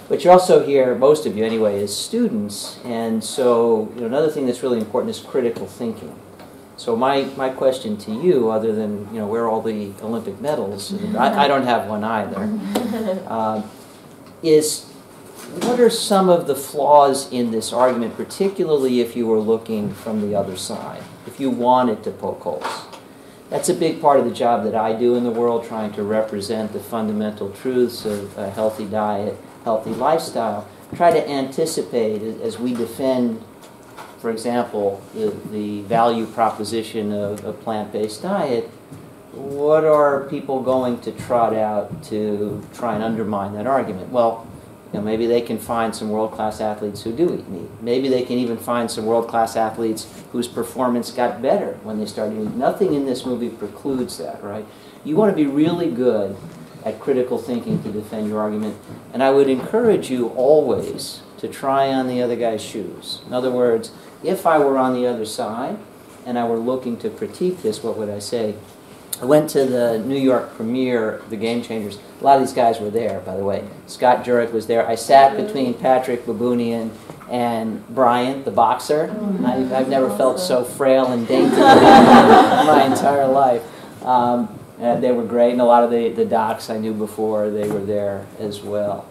But you're also here, most of you anyway, as students, and so another thing that's really important is critical thinking. So my question to you, other than where are all the Olympic medals, I don't have one either, is what are some of the flaws in this argument, particularly if you were looking from the other side, if you wanted to poke holes? That's a big part of the job that I do in the world, trying to represent the fundamental truths of a healthy diet, healthy lifestyle. Try to anticipate as we defend, for example, the value proposition of a plant-based diet. What are people going to trot out to try and undermine that argument? Well, maybe they can find some world-class athletes who do eat meat. Maybe they can even find some world-class athletes whose performance got better when they started eating. Nothing in this movie precludes that, right? You want to be really good at critical thinking to defend your argument, and I would encourage you always to try on the other guy's shoes. In other words, if I were on the other side and I were looking to critique this, what would I say? I went to the New York premiere of The Game Changers. A lot of these guys were there, by the way. Scott Jurek was there. I sat between Patrick Baboumian and Brian, the boxer. I've never felt so frail and dainty in my entire life. They were great, and a lot of the docs I knew before, they were there as well.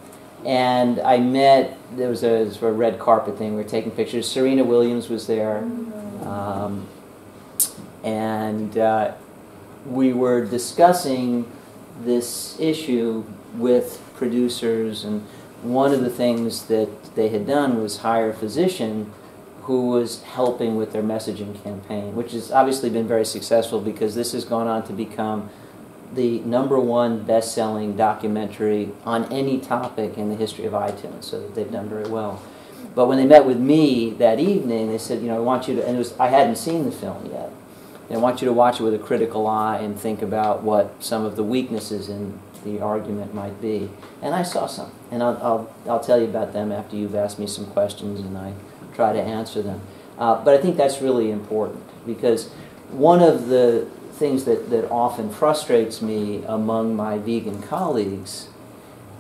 And I met, there was a sort of red carpet thing, we were taking pictures. Serena Williams was there. We were discussing this issue with producers, and one of the things that they had done was hire a physician who was helping with their messaging campaign, which has obviously been very successful because this has gone on to become the #1 best-selling documentary on any topic in the history of iTunes, so they've done very well. But when they met with me that evening, they said, I want you to, and I hadn't seen the film yet, I want you to watch it with a critical eye and think about what some of the weaknesses in the argument might be. And I saw some, and I'll tell you about them after you've asked me some questions and I try to answer them. But I think that's really important, because one of the things that often frustrates me among my vegan colleagues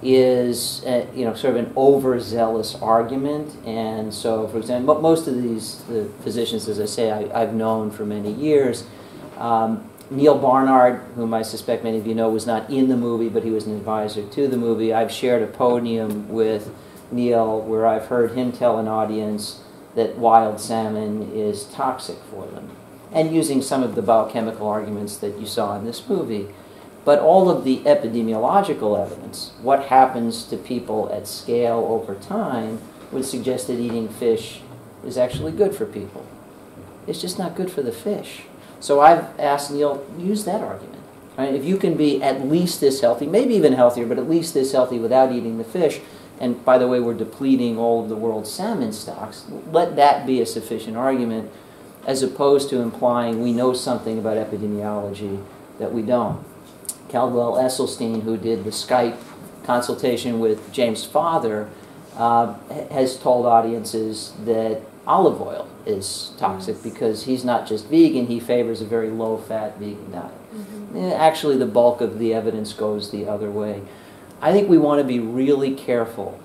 is sort of an overzealous argument. And so, for example, most of the physicians, as I say, I've known for many years. Neil Barnard, whom I suspect many of you know, was not in the movie, but he was an advisor to the movie. I've shared a podium with Neil where I've heard him tell an audience that wild salmon is toxic for them, and using some of the biochemical arguments that you saw in this movie. But all of the epidemiological evidence, what happens to people at scale over time, would suggest that eating fish is actually good for people. It's just not good for the fish. So I've asked Neil, use that argument. Right? If you can be at least this healthy, maybe even healthier, but at least this healthy without eating the fish, and by the way, we're depleting all of the world's salmon stocks, let that be a sufficient argument, as opposed to implying we know something about epidemiology that we don't. Caldwell Esselstyn, who did the Skype consultation with James' father, has told audiences that olive oil is toxic because he's not just vegan, he favors a very low-fat vegan diet. Actually, the bulk of the evidence goes the other way. I think we want to be really careful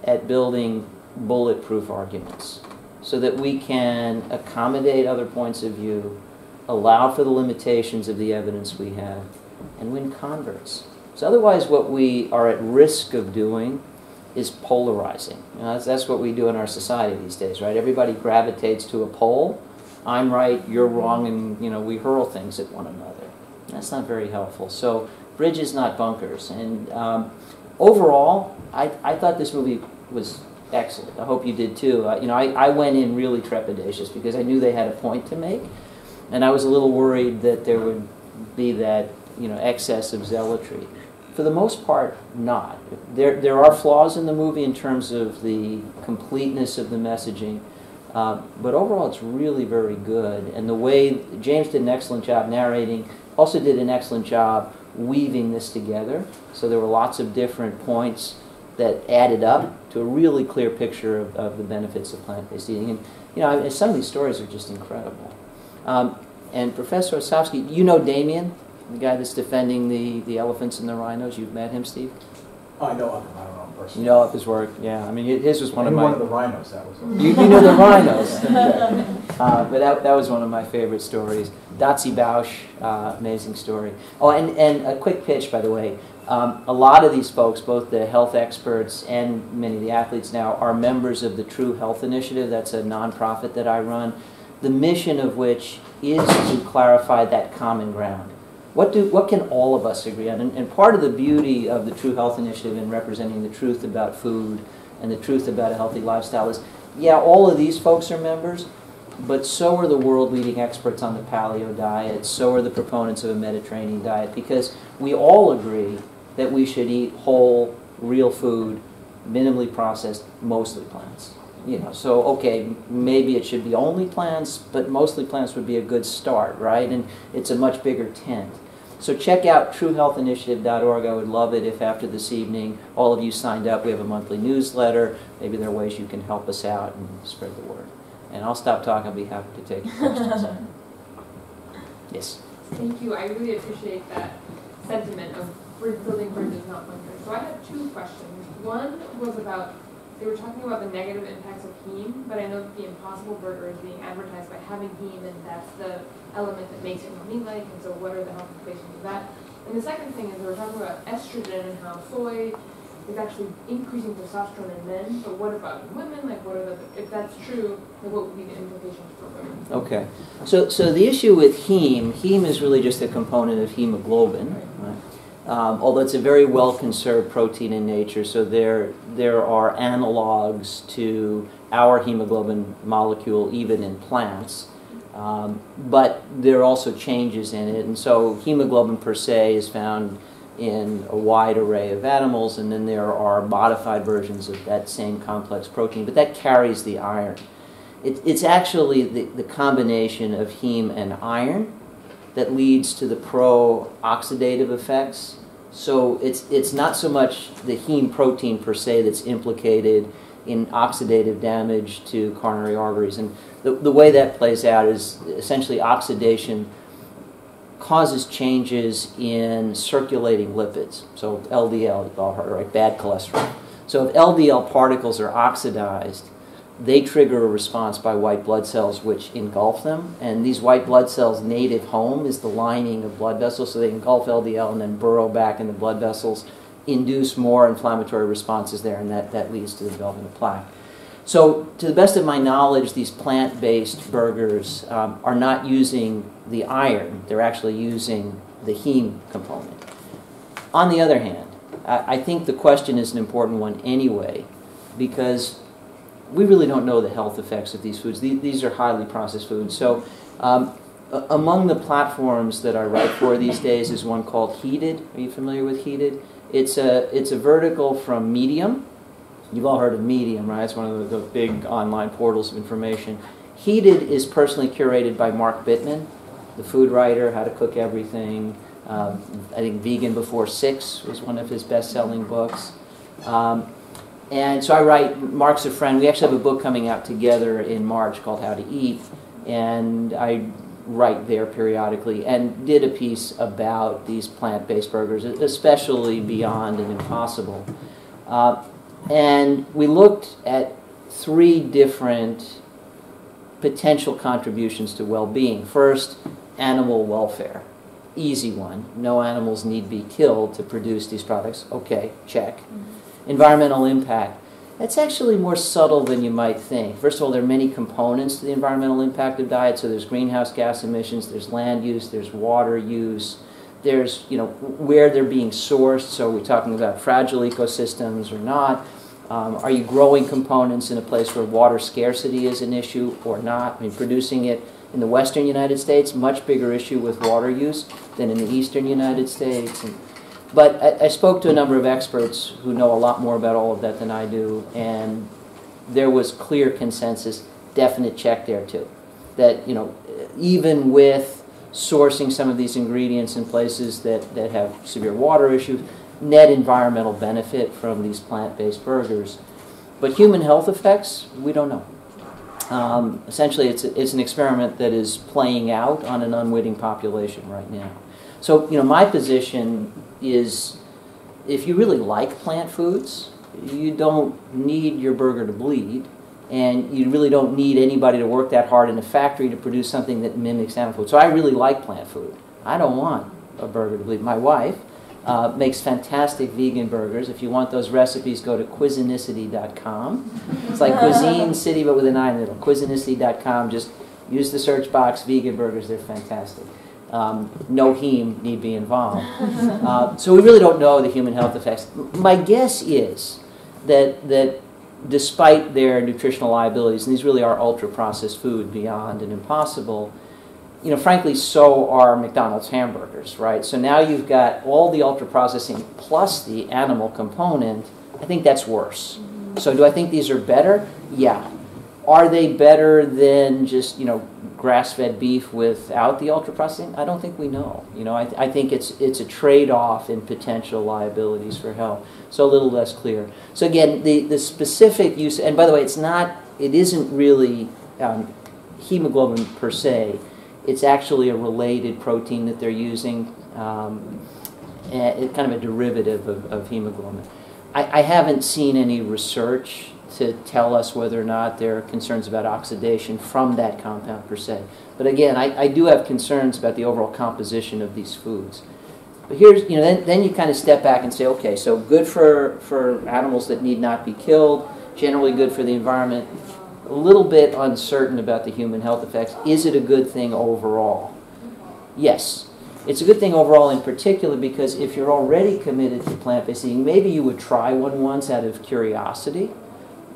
at building bulletproof arguments so that we can accommodate other points of view, allow for the limitations of the evidence we have, and win converts. So otherwise what we are at risk of doing is polarizing. That's what we do in our society these days, right? Everybody gravitates to a pole. I'm right, you're wrong, and we hurl things at one another. That's not very helpful. So bridges, not bunkers. And overall, I thought this movie was excellent. I hope you did too. I went in really trepidatious because I knew they had a point to make, and I was a little worried that there would be that excess of zealotry. For the most part, not. There are flaws in the movie in terms of the completeness of the messaging, but overall it's really very good. And the way James did an excellent job narrating, also did an excellent job weaving this together. So there were lots of different points that added up to a really clear picture of the benefits of plant-based eating. And some of these stories are just incredible. And Professor Osofsky, Damien, the guy that's defending the elephants and the rhinos. You've met him, Steve? Oh, I know of him. I don't know him personally. You know of his work, yeah. I mean, his was one of my... one of the rhinos, that was one. You know the rhinos. But that was one of my favorite stories. Dotsie Bausch, amazing story. Oh, and a quick pitch, by the way. A lot of these folks, both the health experts and many of the athletes now, are members of the True Health Initiative. That's a nonprofit that I run, the mission of which is to clarify that common ground. What can all of us agree on? And part of the beauty of the True Health Initiative in representing the truth about food and the truth about a healthy lifestyle is, yeah, all of these folks are members, but so are the world-leading experts on the paleo diet, so are the proponents of a Mediterranean diet, because we all agree that we should eat whole, real food, minimally processed, mostly plants. You know, so okay, maybe it should be only plants, but mostly plants would be a good start, right? And it's a much bigger tent. So check out truehealthinitiative.org. I would love it if after this evening all of you signed up. We have a monthly newsletter. Maybe there are ways you can help us out and spread the word. And I'll stop talking. I'll be happy to take your questions. Yes? Thank you. I really appreciate that sentiment of building bridges, not bunkers. So I had two questions. One was about, they were talking about the negative impacts of heme, but I know that the Impossible Burger is being advertised by having heme, and that's the element that makes it more meat-like, and so what are the health implications of that? And the second thing is they were talking about estrogen and how soy is actually increasing testosterone in men, but what about women? Like, what are the, if that's true, then what would be the implications for women? Okay. So the issue with heme is really just a component of hemoglobin, right? Although it's a very well-conserved protein in nature, so there are analogs to our hemoglobin molecule even in plants, but there are also changes in it, and so hemoglobin per se is found in a wide array of animals, and then there are modified versions of that same complex protein, but that carries the iron. It's actually the combination of heme and iron that leads to the pro-oxidative effects. So it's not so much the heme protein per se that's implicated in oxidative damage to coronary arteries. And the way that plays out is essentially oxidation causes changes in circulating lipids. So LDL, you've all heard, right? Bad cholesterol. So if LDL particles are oxidized, they trigger a response by white blood cells which engulf them, and these white blood cells' native home is the lining of blood vessels, so they engulf LDL and then burrow back in the blood vessels, induce more inflammatory responses there, and that leads to the development of plaque. So to the best of my knowledge, these plant-based burgers are not using the iron, they're actually using the heme component. On the other hand, I think the question is an important one anyway, because we really don't know the health effects of these foods. These are highly processed foods. So among the platforms that I write for these days is one called Heated. Are you familiar with Heated? It's a vertical from Medium. You've all heard of Medium, right? It's one of the big online portals of information. Heated is personally curated by Mark Bittman, the food writer, How to Cook Everything. I think Vegan Before 6 was one of his best-selling books. And so I write, Mark's a friend. We actually have a book coming out together in March called How to Eat, and I write there periodically and did a piece about these plant-based burgers, especially Beyond and Impossible. And we looked at 3 different potential contributions to well-being. First, animal welfare. Easy one. No animals need be killed to produce these products. Okay, check. Environmental impact. That's actually more subtle than you might think. First of all, there are many components to the environmental impact of diet. So there's greenhouse gas emissions, there's land use, there's water use, there's, you know, where they're being sourced. So we're talking about fragile ecosystems or not. Are you growing components in a place where water scarcity is an issue or not? I mean, producing it in the western United States, much bigger issue with water use than in the eastern United States. But I spoke to a number of experts who know a lot more about all of that than I do, and there was clear consensus, definite check there too. That, you know, even with sourcing some of these ingredients in places that have severe water issues, net environmental benefit from these plant-based burgers. But human health effects, we don't know. Essentially, it's an experiment that is playing out on an unwitting population right now. So, you know, my position is if you really like plant foods, you don't need your burger to bleed, and you really don't need anybody to work that hard in a factory to produce something that mimics animal food. So I really like plant food. I don't want a burger to bleed. My wife makes fantastic vegan burgers. If you want those recipes, go to cuisinicity.com. It's like Cuisine City, but with an I in the middle. Cuisinicity.com. Just use the search box, vegan burgers. They're fantastic. No heme need be involved. So we really don't know the human health effects. My guess is that despite their nutritional liabilities, and these really are ultra-processed food beyond and impossible, you know, frankly, so are McDonald's hamburgers, right? So now you've got all the ultra-processing plus the animal component. I think that's worse. So do I think these are better? Yeah. Are they better than just, you know, grass-fed beef without the ultra-processing? I don't think we know. You know, I think it's a trade-off in potential liabilities for health. So a little less clear. So again, the specific use, and by the way, it isn't really hemoglobin per se. It's actually a related protein that they're using, kind of a derivative of hemoglobin. I haven't seen any research to tell us whether or not there are concerns about oxidation from that compound per se. But again, I do have concerns about the overall composition of these foods. But here's, you know, then you kind of step back and say, okay, so good for animals that need not be killed, generally good for the environment, a little bit uncertain about the human health effects. Is it a good thing overall? Yes. It's a good thing overall in particular because if you're already committed to plant-based eating, maybe you would try one once out of curiosity,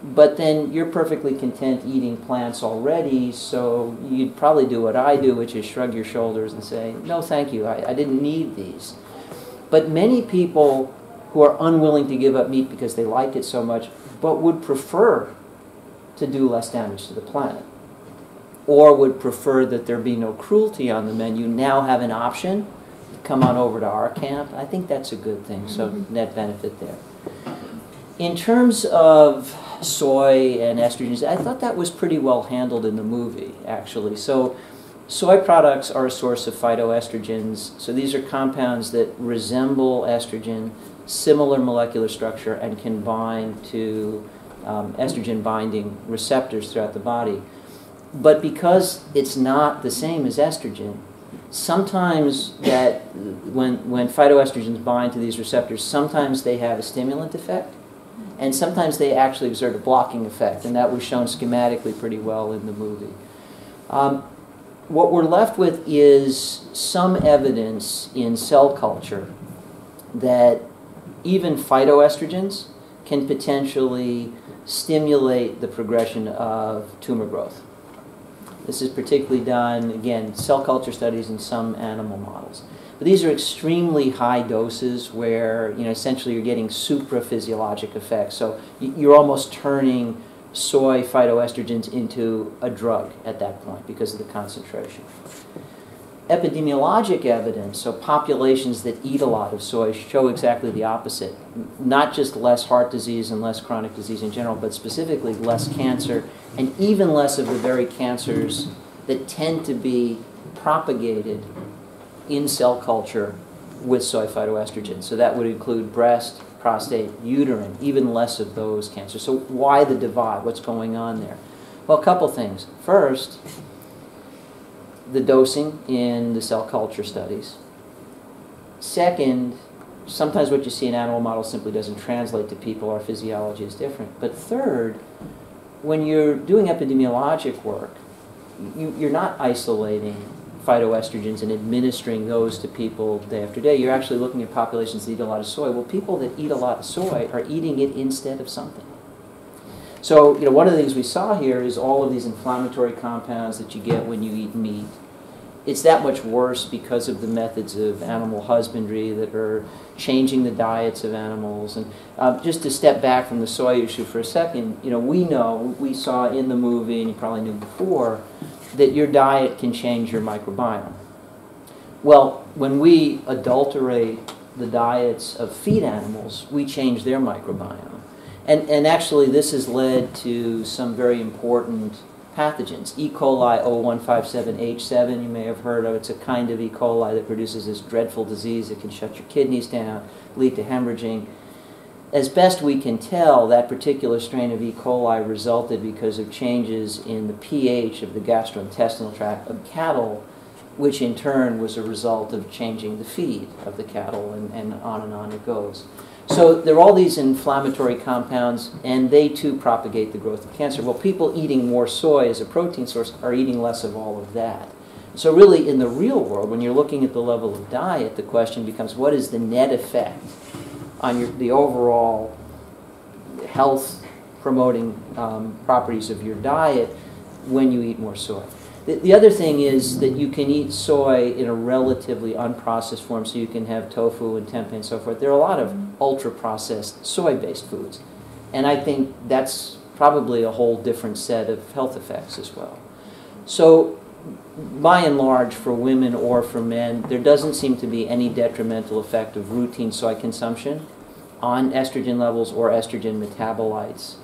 but then you're perfectly content eating plants already, so you'd probably do what I do, which is shrug your shoulders and say, no, thank you, I didn't need these. But many people who are unwilling to give up meat because they like it so much, but would prefer to do less damage to the planet, or would prefer that there be no cruelty on the menu, now have an option to come on over to our camp. I think that's a good thing, so net benefit there. In terms of soy and estrogens, I thought that was pretty well handled in the movie, actually. So soy products are a source of phytoestrogens. So these are compounds that resemble estrogen, similar molecular structure, and can bind to estrogen binding receptors throughout the body. But because it's not the same as estrogen, sometimes that when phytoestrogens bind to these receptors, sometimes they have a stimulant effect, and sometimes they actually exert a blocking effect, and that was shown schematically pretty well in the movie. What we're left with is some evidence in cell culture that even phytoestrogens can potentially stimulate the progression of tumor growth. This is particularly done, again, cell culture studies in some animal models. But these are extremely high doses where, you know, essentially you're getting supraphysiologic effects. So you're almost turning soy phytoestrogens into a drug at that point because of the concentration. Epidemiologic evidence, so populations that eat a lot of soy, show exactly the opposite. Not just less heart disease and less chronic disease in general, but specifically less cancer, and even less of the very cancers that tend to be propagated in cell culture with soy phytoestrogen. So that would include breast, prostate, uterine, even less of those cancers. So why the divide? What's going on there? Well, a couple things. First, the dosing in the cell culture studies. Second, sometimes what you see in animal models simply doesn't translate to people. Our physiology is different. But third, when you're doing epidemiologic work, you're not isolating phytoestrogens and administering those to people day after day. You're actually looking at populations that eat a lot of soy. Well, people that eat a lot of soy are eating it instead of something. So, you know, one of the things we saw here is all of these inflammatory compounds that you get when you eat meat. It's that much worse because of the methods of animal husbandry that are changing the diets of animals. And just to step back from the soy issue for a second, you know, we saw in the movie, and you probably knew before, that your diet can change your microbiome. Well, when we adulterate the diets of feed animals, we change their microbiome. And actually, this has led to some very important pathogens. E. coli 0157H7, you may have heard of. It's a kind of E. coli that produces this dreadful disease that can shut your kidneys down, lead to hemorrhaging. As best we can tell, that particular strain of E. coli resulted because of changes in the pH of the gastrointestinal tract of cattle, which in turn was a result of changing the feed of the cattle, and on it goes. So there are all these inflammatory compounds, and they too propagate the growth of cancer. Well, people eating more soy as a protein source are eating less of all of that. So really, in the real world, when you're looking at the level of diet, the question becomes, what is the net effect on the overall health-promoting properties of your diet when you eat more soy? The other thing is that you can eat soy in a relatively unprocessed form, so you can have tofu and tempeh and so forth. There are a lot of ultra-processed soy-based foods, and I think that's probably a whole different set of health effects as well. So by and large, for women or for men, there doesn't seem to be any detrimental effect of routine soy consumption on estrogen levels or estrogen metabolites.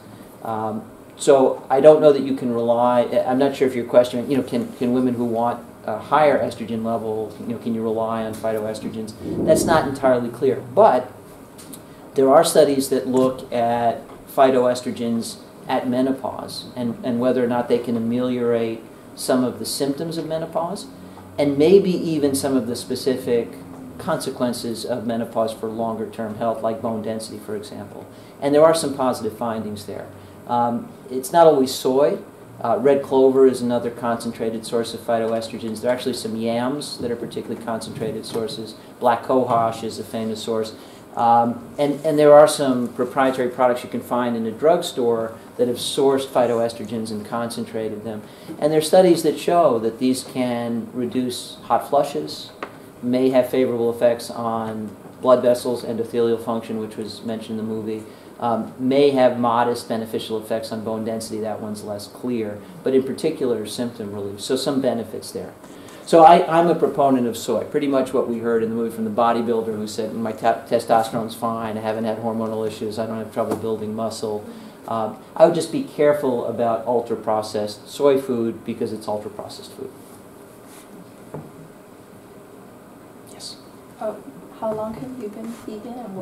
So I don't know that you can rely. I'm not sure if your question, can women who want a higher estrogen level, can you rely on phytoestrogens? That's not entirely clear. But there are studies that look at phytoestrogens at menopause and whether or not they can ameliorate some of the symptoms of menopause and maybe even some of the specific consequences of menopause for longer term health, like bone density, for example. And there are some positive findings there. It's not always soy. Red clover is another concentrated source of phytoestrogens. There are actually some yams that are particularly concentrated sources. Black cohosh is a famous source. And there are some proprietary products you can find in a drugstore that have sourced phytoestrogens and concentrated them. And there are studies that show that these can reduce hot flushes, may have favorable effects on blood vessels, endothelial function, which was mentioned in the movie, may have modest beneficial effects on bone density. That one's less clear, but in particular symptom relief. So some benefits there. So I'm a proponent of soy. Pretty much what we heard in the movie from the bodybuilder who said, my testosterone's fine, I haven't had hormonal issues, I don't have trouble building muscle. I would just be careful about ultra-processed soy food because it's ultra-processed food. Yes? How long have you been vegan, and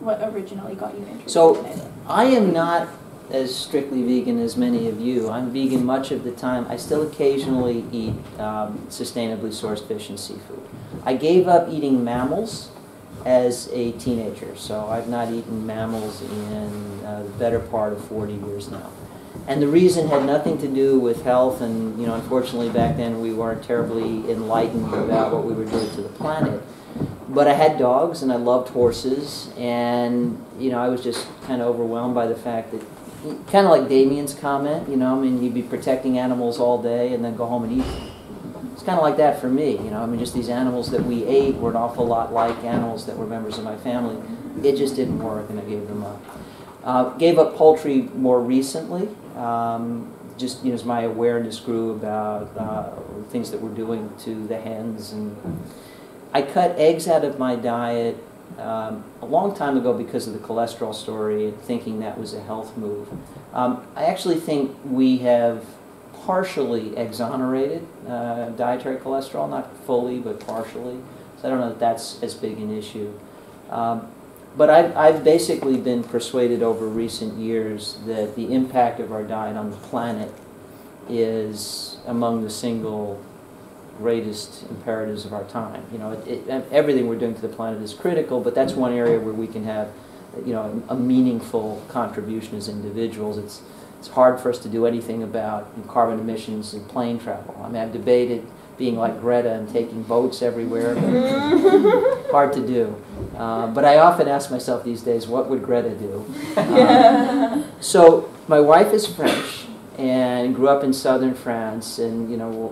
what originally got you interested So, in it? I am not as strictly vegan as many of you. I'm vegan much of the time. I still occasionally eat sustainably sourced fish and seafood. I gave up eating mammals as a teenager, so I've not eaten mammals in the better part of 40 years now. And the reason had nothing to do with health, and unfortunately back then we weren't terribly enlightened about what we were doing to the planet. But I had dogs and I loved horses, and I was just kind of overwhelmed by the fact that, kind of like Damien's comment, he'd be protecting animals all day and then go home and eat them. It's kind of like that for me, just these animals that we ate were an awful lot like animals that were members of my family. It just didn't work, and I gave them up. Gave up poultry more recently, just as my awareness grew about things that we're doing to the hens. And I cut eggs out of my diet a long time ago because of the cholesterol story and thinking that was a health move. I actually think we have partially exonerated dietary cholesterol, not fully, but partially. So I don't know that that's as big an issue. But I've basically been persuaded over recent years that the impact of our diet on the planet is among the single greatest imperatives of our time. Everything we're doing to the planet is critical, but that's one area where we can have, a meaningful contribution as individuals. It's hard for us to do anything about carbon emissions and plane travel. I've debated being like Greta and taking boats everywhere, but hard to do. But I often ask myself these days, what would Greta do? So my wife is French and grew up in southern France, and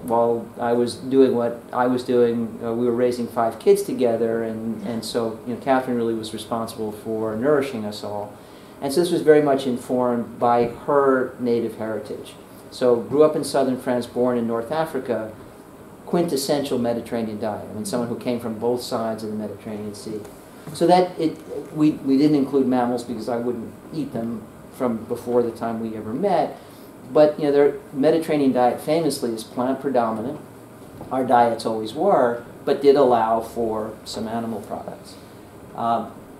while I was doing what I was doing, we were raising 5 kids together, and so Catherine really was responsible for nourishing us all. And so this was very much informed by her native heritage. So grew up in southern France, born in North Africa, quintessential Mediterranean diet. Someone who came from both sides of the Mediterranean Sea. So that we didn't include mammals because I wouldn't eat them from before the time we ever met. But their Mediterranean diet famously is plant predominant. Our diets always were, but did allow for some animal products.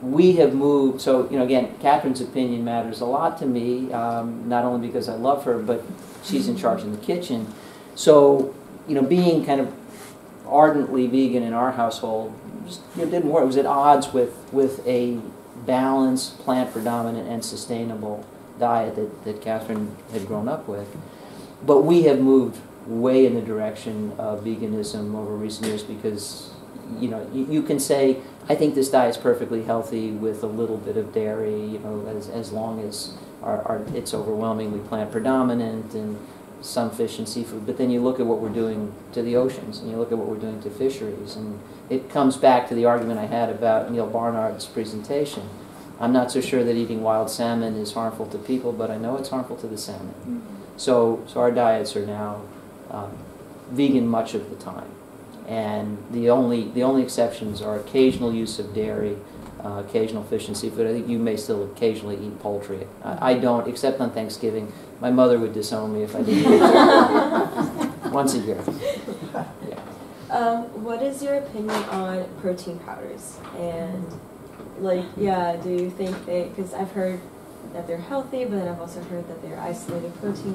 We have moved, so again, Catherine's opinion matters a lot to me, not only because I love her, but she's in charge in the kitchen. So, being kind of ardently vegan in our household just, didn't work. It was at odds with a balanced, plant predominant, and sustainable diet that Catherine had grown up with. But we have moved way in the direction of veganism over recent years because, you can say, I think this diet's perfectly healthy with a little bit of dairy, as long as it's overwhelmingly plant predominant and some fish and seafood. But then you look at what we're doing to the oceans, and you look at what we're doing to fisheries, and it comes back to the argument I had about Neil Barnard's presentation. I'm not so sure that eating wild salmon is harmful to people, but I know it's harmful to the salmon. Mm-hmm. So our diets are now vegan much of the time, and the only exceptions are occasional use of dairy, occasional fish and seafood. I think you may still occasionally eat poultry. I don't, except on Thanksgiving. My mother would disown me if I didn't eat it once a year. Yeah. What is your opinion on protein powders? And do you think because I've heard that they're healthy, but then I've also heard that they're isolated protein.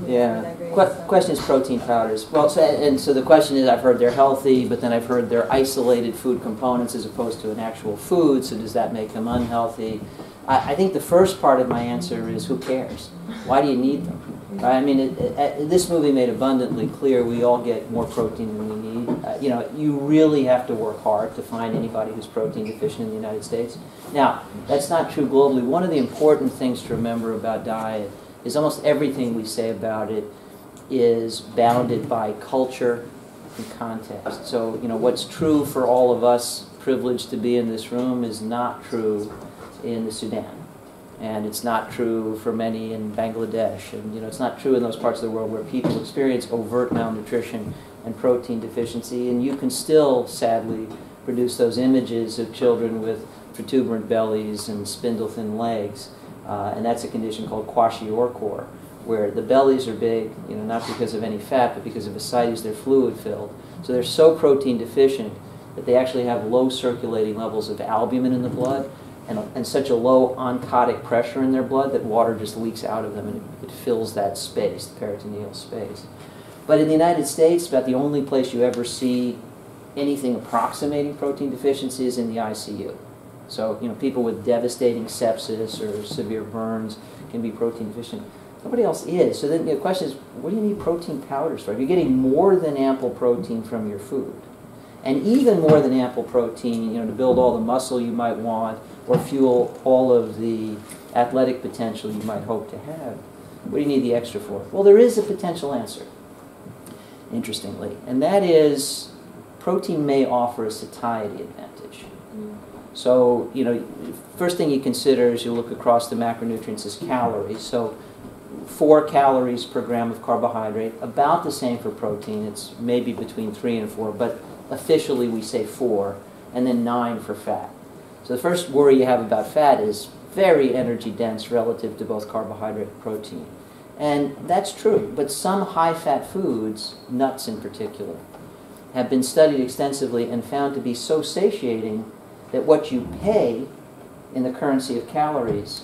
Question is protein powders. Well, so the question is, I've heard they're healthy, but then I've heard they're isolated food components as opposed to an actual food, so does that make them unhealthy? I think the first part of my answer is, who cares? Why do you need them? I mean, this movie made abundantly clear we all get more protein than we need. You really have to work hard to find anybody who's protein deficient in the United States. Now, that's not true globally. One of the important things to remember about diet is almost everything we say about it is bounded by culture and context. So, what's true for all of us privileged to be in this room is not true in the Sudan. And it's not true for many in Bangladesh. And it's not true in those parts of the world where people experience overt malnutrition and protein deficiency. And you can still, sadly, produce those images of children with protuberant bellies and spindle-thin legs. And that's a condition called kwashiorkor, where the bellies are big, not because of any fat, but because of ascites, they're fluid-filled. So they're so protein deficient that they actually have low circulating levels of albumin in the blood, and such a low oncotic pressure in their blood that water just leaks out of them and it fills that space, the peritoneal space. But in the United States, about the only place you ever see anything approximating protein deficiency is in the ICU. So, people with devastating sepsis or severe burns can be protein deficient. Nobody else is. So then the question is, what do you need protein powders for? If you're getting more than ample protein from your food, and even more than ample protein, to build all the muscle you might want, or fuel all of the athletic potential you might hope to have, what do you need the extra for? Well, there is a potential answer, interestingly, and that is protein may offer a satiety advantage. So, first thing you consider as you look across the macronutrients is calories. So 4 calories per gram of carbohydrate, about the same for protein. It's maybe between 3 and 4, but officially we say 4, and then 9 for fat. So the first worry you have about fat is very energy dense relative to both carbohydrate and protein. And that's true, but some high-fat foods, nuts in particular, have been studied extensively and found to be so satiating that what you pay in the currency of calories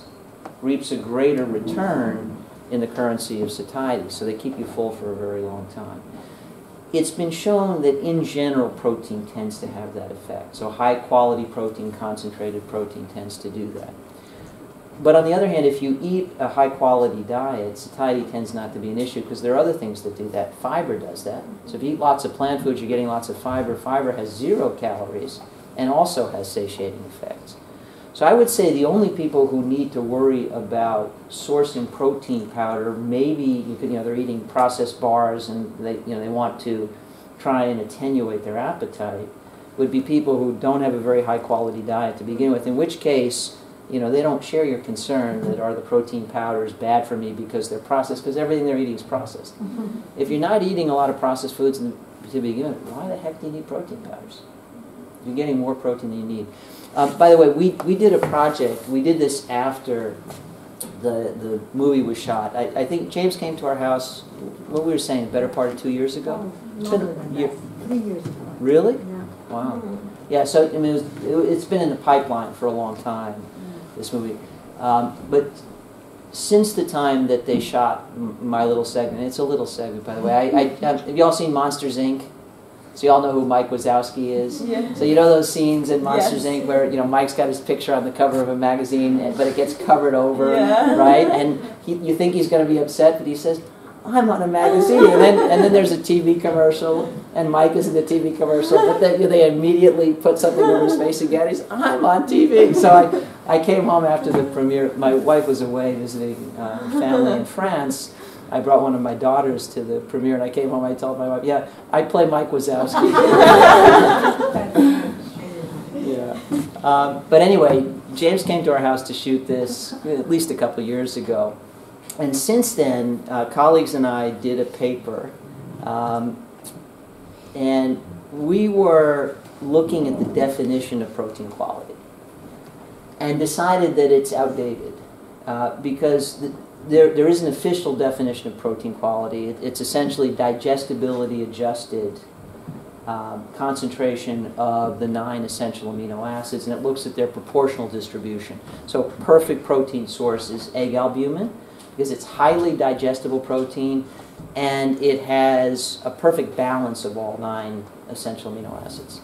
reaps a greater return in the currency of satiety. So they keep you full for a very long time. It's been shown that in general protein tends to have that effect. So high quality protein, concentrated protein tends to do that. But on the other hand, if you eat a high quality diet, satiety tends not to be an issue because there are other things that do that. Fiber does that. So if you eat lots of plant foods, you're getting lots of fiber. Fiber has 0 calories and also has satiating effects. So I would say the only people who need to worry about sourcing protein powder, maybe they're eating processed bars and they want to try and attenuate their appetite, would be people who don't have a very high quality diet to begin with. In which case, they don't share your concern that are the protein powders bad for me because they're processed, because everything they're eating is processed. If you're not eating a lot of processed foods to begin with, why the heck do you need protein powders? You're getting more protein than you need. By the way, we did a project. We did this after the movie was shot. I think James came to our house, what we were saying, the better part of 2 years ago? It's been Longer than that. 3 years ago. Really? Yeah. Wow. Yeah, so I mean, it's been in the pipeline for a long time, this movie. But since the time that they shot my little segment, it's a little segment, by the way. Have you all seen Monsters, Inc.? So you all know who Mike Wazowski is? Yeah. So you know those scenes in Monsters, Yes. Inc. where, you know, Mike's got his picture on the cover of a magazine, but it gets covered over, Yeah. right? And you think he's going to be upset, but he says, I'm on a magazine. And then there's a TV commercial, and Mike is in the TV commercial, but then they immediately put something over his face again. He's, I'm on TV. So I came home after the premiere. My wife was away visiting family in France. I brought one of my daughters to the premiere, and I came home, I told my wife, yeah, I play Mike Wazowski. Yeah. But anyway, James came to our house to shoot this at least a couple of years ago. And since then, colleagues and I did a paper, and we were looking at the definition of protein quality and decided that it's outdated because there is an official definition of protein quality. It's essentially digestibility adjusted concentration of the 9 essential amino acids, and it looks at their proportional distribution. So perfect protein source is egg albumin, because it's highly digestible protein and it has a perfect balance of all 9 essential amino acids.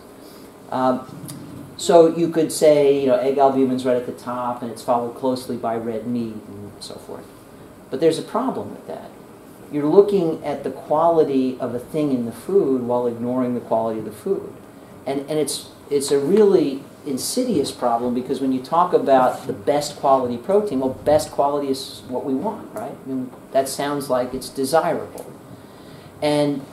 So you could say, you know, egg albumin's right at the top and it's followed closely by red meat and so forth. But there's a problem with that. You're looking at the quality of a thing in the food while ignoring the quality of the food. And it's a really insidious problem, because when you talk about the best quality protein, well, best quality is what we want, right? I mean, that sounds like it's desirable. And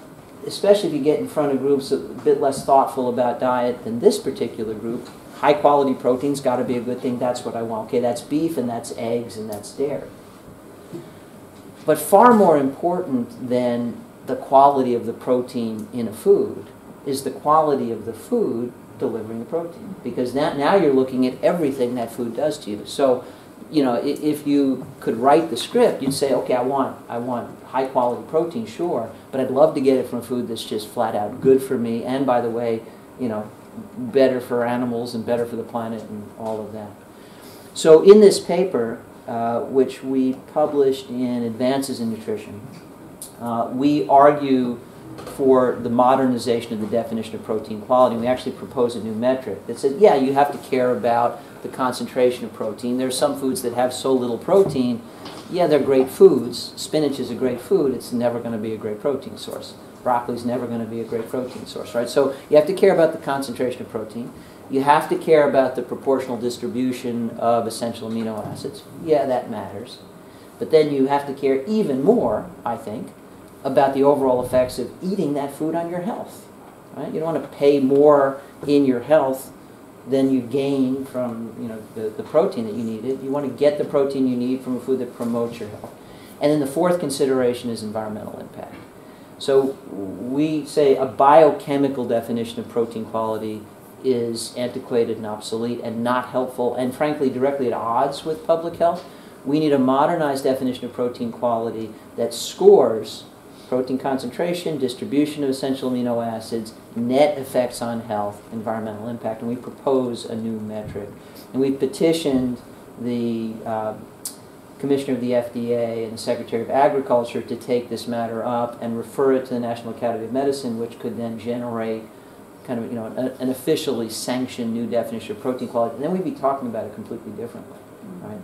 especially if you get in front of groups a bit less thoughtful about diet than this particular group, high quality protein's got to be a good thing. That's what I want. Okay, that's beef and that's eggs and that's dairy. But far more important than the quality of the protein in a food is the quality of the food delivering the protein, because now you're looking at everything that food does to you. So, you know, if you could write the script, you'd say, okay, I want high quality protein, sure, but I'd love to get it from a food that's just flat out good for me, and by the way, you know, better for animals and better for the planet and all of that. So in this paper, which we published in Advances in Nutrition, we argue for the modernization of the definition of protein quality. We actually propose a new metric that says, yeah, you have to care about the concentration of protein. There are some foods that have so little protein, yeah, they're great foods. Spinach is a great food. It's never going to be a great protein source. Broccoli is never going to be a great protein source, right? So you have to care about the concentration of protein. You have to care about the proportional distribution of essential amino acids. Yeah, that matters. But then you have to care even more, I think, about the overall effects of eating that food on your health. Right? You don't want to pay more in your health than you gain from, you know, the protein that you needed. You want to get the protein you need from a food that promotes your health. And then the fourth consideration is environmental impact. So we say a biochemical definition of protein quality is antiquated and obsolete and not helpful, and frankly directly at odds with public health. We need a modernized definition of protein quality that scores protein concentration, distribution of essential amino acids, net effects on health, environmental impact, and we propose a new metric. And we petitioned the Commissioner of the FDA and the Secretary of Agriculture to take this matter up and refer it to the National Academy of Medicine, which could then generate kind of, you know, an officially sanctioned new definition of protein quality, and then we'd be talking about it completely differently, right?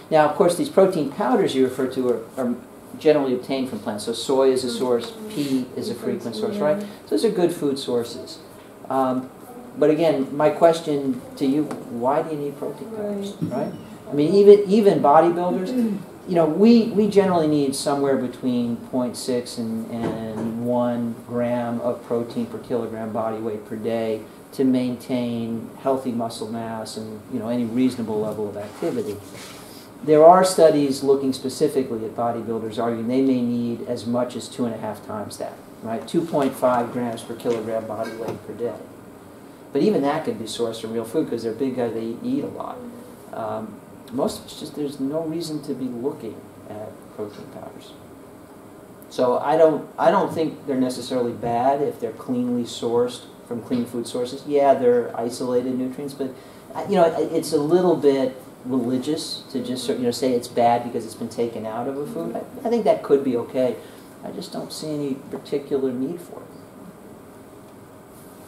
Now, of course, these protein powders you refer to are generally obtained from plants. So soy is a source, pea is a frequent source, right? So those are good food sources. But again, my question to you, why do you need protein powders, right? I mean, even bodybuilders, you know, we generally need somewhere between 0.6 and 1 gram of protein per kilogram body weight per day to maintain healthy muscle mass and, you know, any reasonable level of activity. There are studies looking specifically at bodybuilders arguing they may need as much as 2.5 times that, right? 2.5 grams per kilogram body weight per day. But even that can be sourced from real food because they're big guys, they eat a lot. most of it's just there's no reason to be looking at protein powders. So I don't think they're necessarily bad if they're cleanly sourced from clean food sources. Yeah, they're isolated nutrients, but it's a little bit religious to just say it's bad because it's been taken out of a food. I think that could be okay. I just don't see any particular need for it.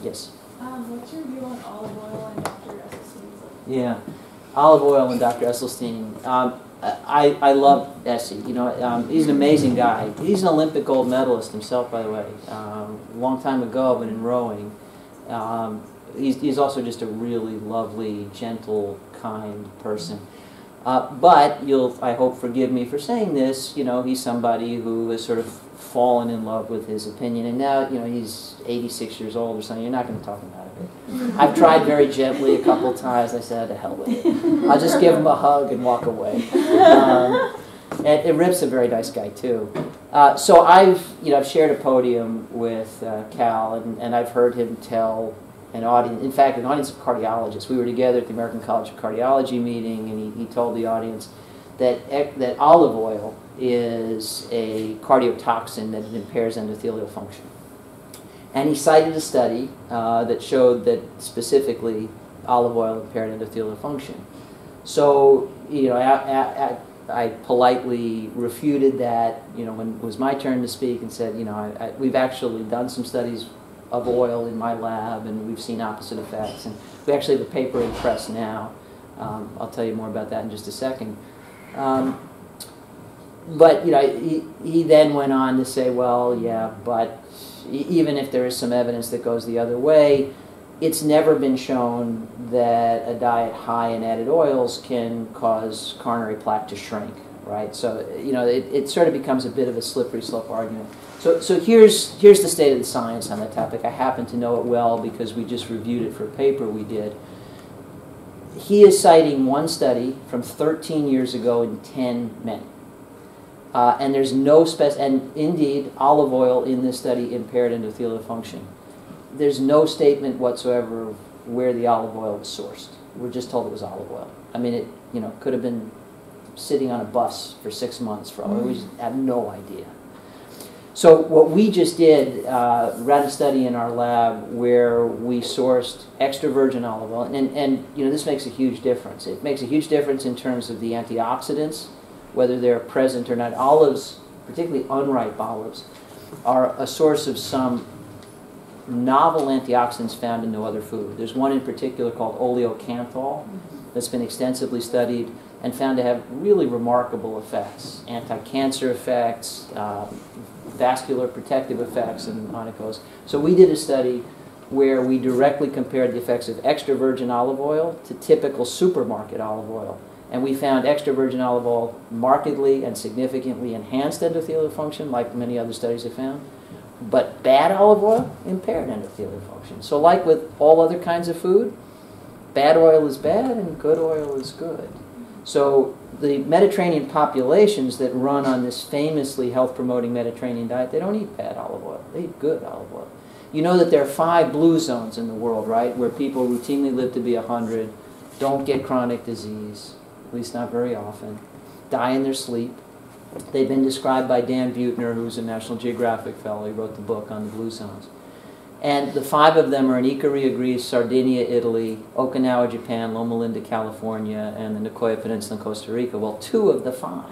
Yes? What's your view on olive oil and Dr. Esselstyn's? Yeah, olive oil and Dr. Esselstyn. I love Essie. He's an amazing guy. He's an Olympic gold medalist himself, by the way. A long time ago, but in rowing. He's also just a really lovely, gentle, kind person. But you'll, I hope, forgive me for saying this. He's somebody who has sort of fallen in love with his opinion, and now he's 86 years old or something. You're not going to talk him out of it. I've tried very gently a couple times. I said, "To hell with it. I'll just give him a hug and walk away." And Rip's a very nice guy too. So I've shared a podium with Cal, and I've heard him tell an audience, in fact, an audience of cardiologists. We were together at the American College of Cardiology meeting, and he told the audience that olive oil is a cardiotoxin that impairs endothelial function. And he cited a study that showed that specifically olive oil impaired endothelial function. So, I politely refuted that, when it was my turn to speak, and said, we've actually done some studies of oil in my lab, and we've seen opposite effects. And we actually have a paper in press now. I'll tell you more about that in just a second. But he then went on to say, well, yeah, but even if there is some evidence that goes the other way, it's never been shown that a diet high in added oils can cause coronary plaque to shrink, right? So it sort of becomes a bit of a slippery slope argument. So here's the state of the science on that topic. I happen to know it well because we just reviewed it for a paper we did. He is citing one study from 13 years ago in 10 men. And there's no and indeed, olive oil in this study impaired endothelial function. There's no statement whatsoever of where the olive oil was sourced. We're just told it was olive oil. I mean, it could have been sitting on a bus for 6 months for all. We just have no idea. So what we just did, ran a study in our lab where we sourced extra virgin olive oil, and this makes a huge difference. It makes a huge difference in terms of the antioxidants, whether they're present or not. Olives, particularly unripe olives, are a source of some novel antioxidants found in no other food. There's one in particular called oleocanthal that's been extensively studied and found to have really remarkable effects, anti-cancer effects, vascular protective effects, and on it goes. So we did a study where we directly compared the effects of extra virgin olive oil to typical supermarket olive oil. And we found extra virgin olive oil markedly and significantly enhanced endothelial function, like many other studies have found. But bad olive oil impaired endothelial function. So like with all other kinds of food, bad oil is bad and good oil is good. So the Mediterranean populations that run on this famously health-promoting Mediterranean diet, they don't eat bad olive oil. They eat good olive oil. You know that there are 5 blue zones in the world, right, where people routinely live to be 100, don't get chronic disease, at least not very often, die in their sleep. They've been described by Dan Buettner, who's a National Geographic fellow. He wrote the book on the blue zones. And the 5 of them are in Ikaria, Greece, Sardinia, Italy, Okinawa, Japan, Loma Linda, California, and the Nicoya Peninsula in Costa Rica. Well, 2 of the 5,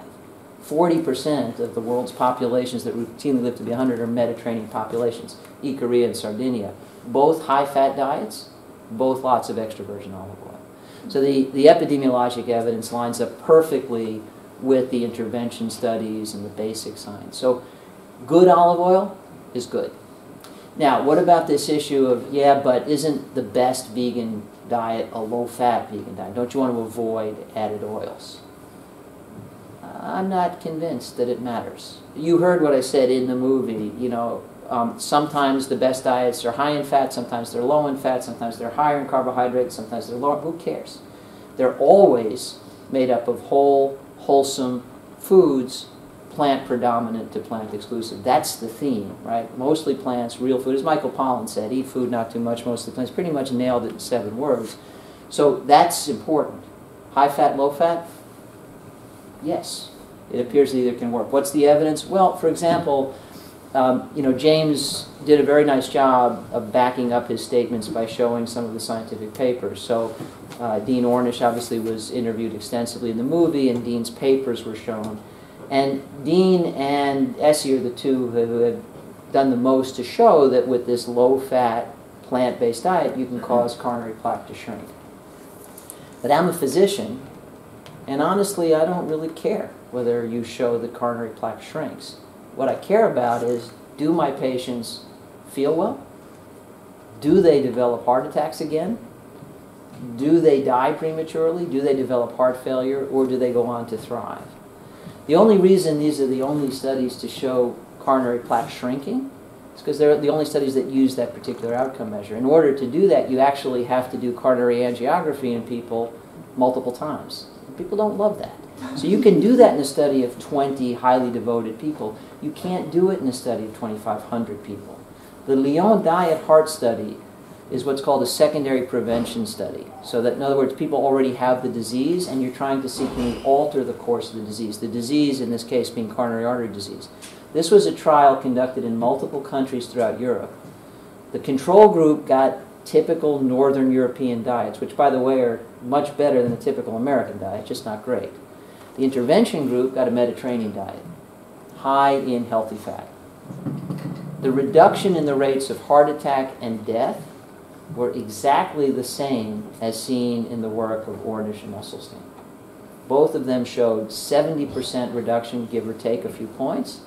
40% of the world's populations that routinely live to be 100 are Mediterranean populations, Ikaria and Sardinia. Both high-fat diets, both lots of extra virgin olive oil. So the epidemiologic evidence lines up perfectly with the intervention studies and the basic science. So good olive oil is good. Now, what about this issue of, yeah, but isn't the best vegan diet a low-fat vegan diet? Don't you want to avoid added oils? I'm not convinced that it matters. You heard what I said in the movie. Sometimes the best diets are high in fat, sometimes they're low in fat, sometimes they're higher in carbohydrates, sometimes they're lower. Who cares? They're always made up of whole, wholesome foods, plant predominant to plant exclusive. That's the theme, right? Mostly plants, real food. As Michael Pollan said, eat food, not too much, mostly plants. Pretty much nailed it in 7 words. So that's important. High fat, low fat, Yes, it appears that either can work. What's the evidence? Well, for example, James did a very nice job of backing up his statements by showing some of the scientific papers. So Dean Ornish obviously was interviewed extensively in the movie, and Dean's papers were shown. And Dean and Essie are the two who have done the most to show that with this low-fat, plant-based diet, you can cause coronary plaque to shrink. But I'm a physician, and honestly, I don't really care whether you show that coronary plaque shrinks. What I care about is, do my patients feel well? Do they develop heart attacks again? Do they die prematurely? Do they develop heart failure? Or do they go on to thrive? The only reason these are the only studies to show coronary plaque shrinking is because they're the only studies that use that particular outcome measure. In order to do that, you actually have to do coronary angiography in people multiple times. People don't love that. So you can do that in a study of 20 highly devoted people. You can't do it in a study of 2,500 people. The Lyon Diet Heart Study is what's called a secondary prevention study. So that, in other words, people already have the disease, and you're trying to see, can you alter the course of the disease? The disease, in this case, being coronary artery disease. This was a trial conducted in multiple countries throughout Europe. The control group got typical Northern European diets, which, by the way, are much better than a typical American diet, just not great. The intervention group got a Mediterranean diet, high in healthy fat. The reduction in the rates of heart attack and death were exactly the same as seen in the work of Ornish and Esselstyn. Both of them showed 70% reduction, give or take a few points,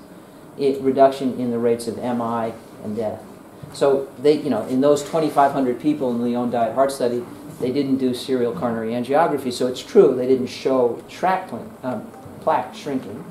reduction in the rates of MI and death. So they, in those 2,500 people in the Lyon Diet Heart Study, they didn't do serial coronary angiography, so it's true they didn't show plaque shrinking,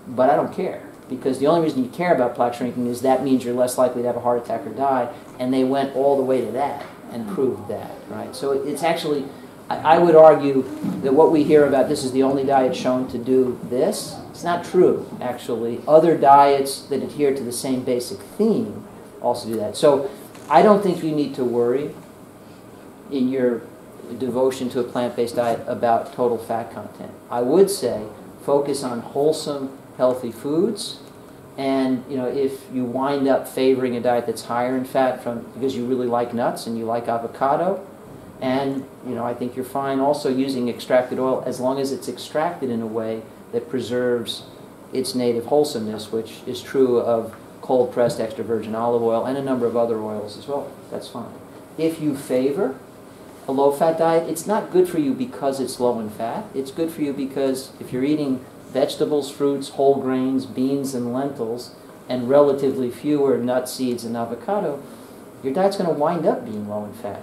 but I don't care, because the only reason you care about plaque shrinking is that means you're less likely to have a heart attack or die, and they went all the way to that and proved that, right? So it's actually, I would argue that what we hear about this is the only diet shown to do this, it's not true, actually. Other diets that adhere to the same basic theme also do that. So I don't think you need to worry in your devotion to a plant-based diet about total fat content. I would say focus on wholesome, healthy foods, and if you wind up favoring a diet that's higher in fat because you really like nuts and you like avocado, and I think you're fine also using extracted oil as long as it's extracted in a way that preserves its native wholesomeness, which is true of cold-pressed extra virgin olive oil and a number of other oils as well. That's fine. If you favor a low-fat diet, it's not good for you because it's low in fat. It's good for you because if you're eating vegetables, fruits, whole grains, beans, and lentils, and relatively fewer nuts, seeds, and avocado, your diet's going to wind up being low in fat.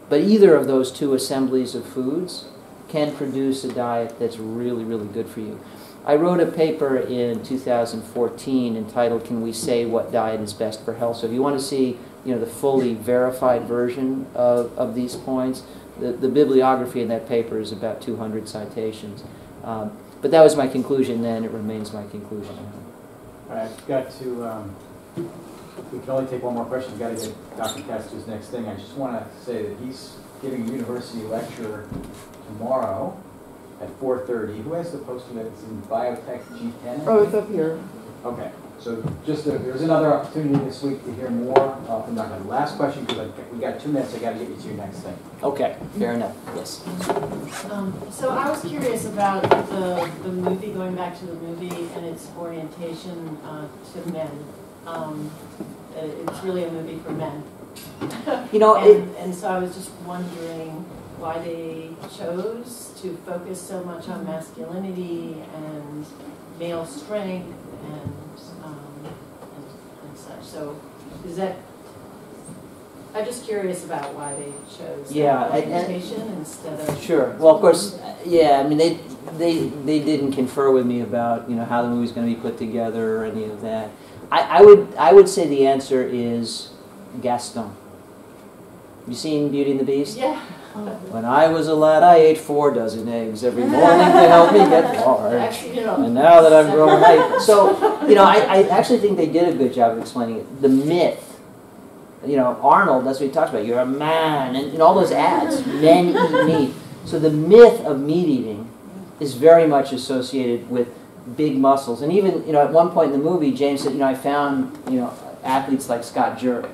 But either of those two assemblies of foods can produce a diet that's really, really good for you. I wrote a paper in 2014 entitled, "Can We Say What Diet is Best for Health?" So if you want to see the fully verified version of these points, the bibliography in that paper is about 200 citations. But that was my conclusion then. It remains my conclusion. All right, I've got to, we can only take one more question. We've got to get Dr. Katz to his next thing. I just want to say that he's giving a university lecture tomorrow at 4:30. Who has the poster that's in Biotech G10? Oh, it's up here. Okay, so just there's another opportunity this week to hear more from Dr. Last question, because we got 2 minutes. I got to get you to your next thing. Okay, fair enough. Yes. So I was curious about the movie, going back to the movie and its orientation to men. It's really a movie for men. And so I was just wondering why they chose to focus so much on masculinity and male strength and such. So is that? I'm just curious about why they chose that orientation instead of. Sure. Well, of course, yeah. I mean, they didn't confer with me about how the movie's going to be put together or any of that. I would say the answer is Gaston. You seen Beauty and the Beast? Yeah. When I was a lad, I ate 4 dozen eggs every morning to help me get large. And now that I'm grown, so I actually think they did a good job of explaining it. The myth. Arnold, that's what he talks about. You're a man, and all those ads. Men eat meat. So the myth of meat eating is very much associated with big muscles. And even, at one point in the movie, James said, I found, athletes like Scott Jurek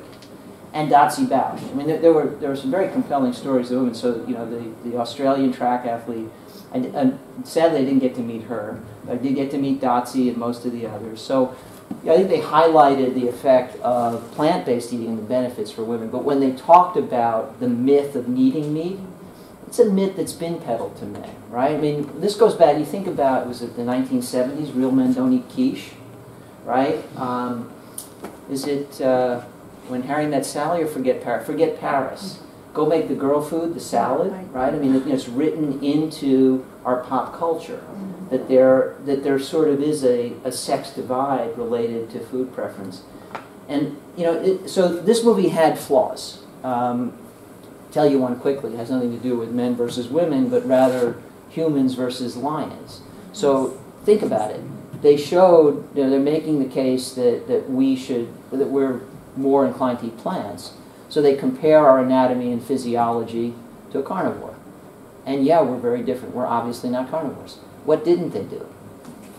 and Dotsie Bausch. I mean, there were some very compelling stories of women. So, the Australian track athlete, and sadly I didn't get to meet her. I did get to meet Dotsie and most of the others. So I think they highlighted the effect of plant-based eating and the benefits for women. But when they talked about the myth of needing meat, it's a myth that's been peddled to men, right? I mean, this goes back, you think about, was it the 1970s, real men don't eat quiche, right? Is it When Harry Met Sally, or Forget Paris? Forget Paris. Go make the girl food, the salad, right? I mean, it's written into our pop culture that there sort of is a sex divide related to food preference. And, so this movie had flaws. Tell you one quickly. It has nothing to do with men versus women, but rather humans versus lions. So think about it. They showed, they're making the case that we're more inclined to eat plants. So they compare our anatomy and physiology to a carnivore. And yeah, we're very different. We're obviously not carnivores. What didn't they do?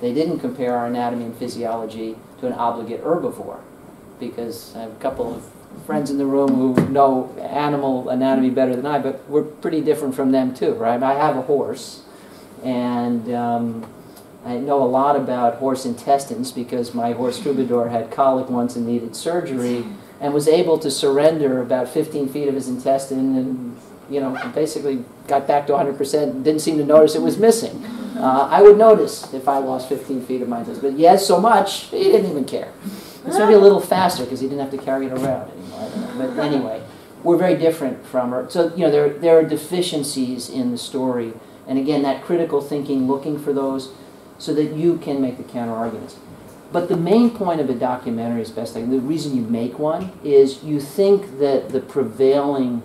They didn't compare our anatomy and physiology to an obligate herbivore, because I have a couple of friends in the room who know animal anatomy better than I, but we're pretty different from them too, right? I have a horse, and I know a lot about horse intestines because my horse Troubadour had colic once and needed surgery, and was able to surrender about 15 feet of his intestine, and basically got back to 100% and didn't seem to notice it was missing. I would notice if I lost 15 feet of my intestine, but he had so much, he didn't even care. It's maybe a little faster because he didn't have to carry it around anymore. I don't know. But anyway, we're very different from her. So, there are deficiencies in the story. And again, that critical thinking, looking for those so that you can make the counter arguments. But the main point of a documentary, is best, the reason you make one is you think that the prevailing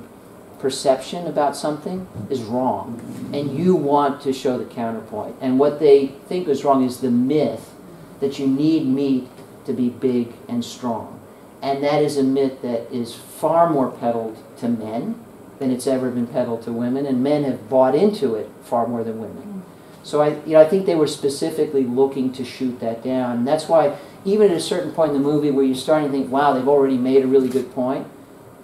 perception about something is wrong, and you want to show the counterpoint. And what they think is wrong is the myth that you need meat to be big and strong. And that is a myth that is far more peddled to men than it's ever been peddled to women, and men have bought into it far more than women. So I think they were specifically looking to shoot that down. And that's why even at a certain point in the movie where you're starting to think, wow, they've already made a really good point,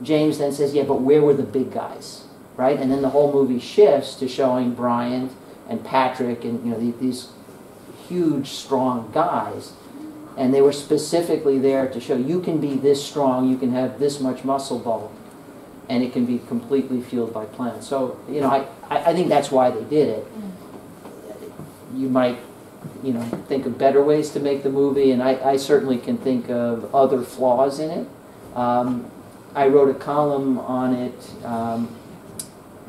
James then says, yeah, but where were the big guys, right? And then the whole movie shifts to showing Bryant and Patrick and these huge, strong guys. And they were specifically there to show you can be this strong, you can have this much muscle bulk, and it can be completely fueled by plants. So, I think that's why they did it. You might, think of better ways to make the movie, and I certainly can think of other flaws in it. I wrote a column on it.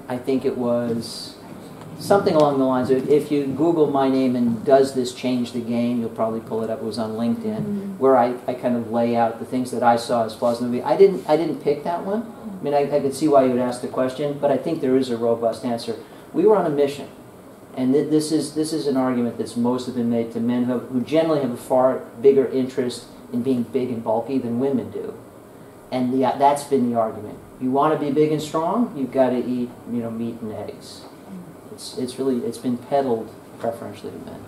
I think it was something along the lines of, if you Google my name and does this change the game, you'll probably pull it up. It was on LinkedIn, where I kind of lay out the things that I saw as flaws in the movie. I didn't pick that one. I mean, I could see why you would ask the question, but I think there is a robust answer. We were on a mission, and this is an argument that's mostly been made to men who generally have a far bigger interest in being big and bulky than women do. And that's been the argument. You want to be big and strong, you've got to eat meat and eggs. It's been peddled preferentially to men.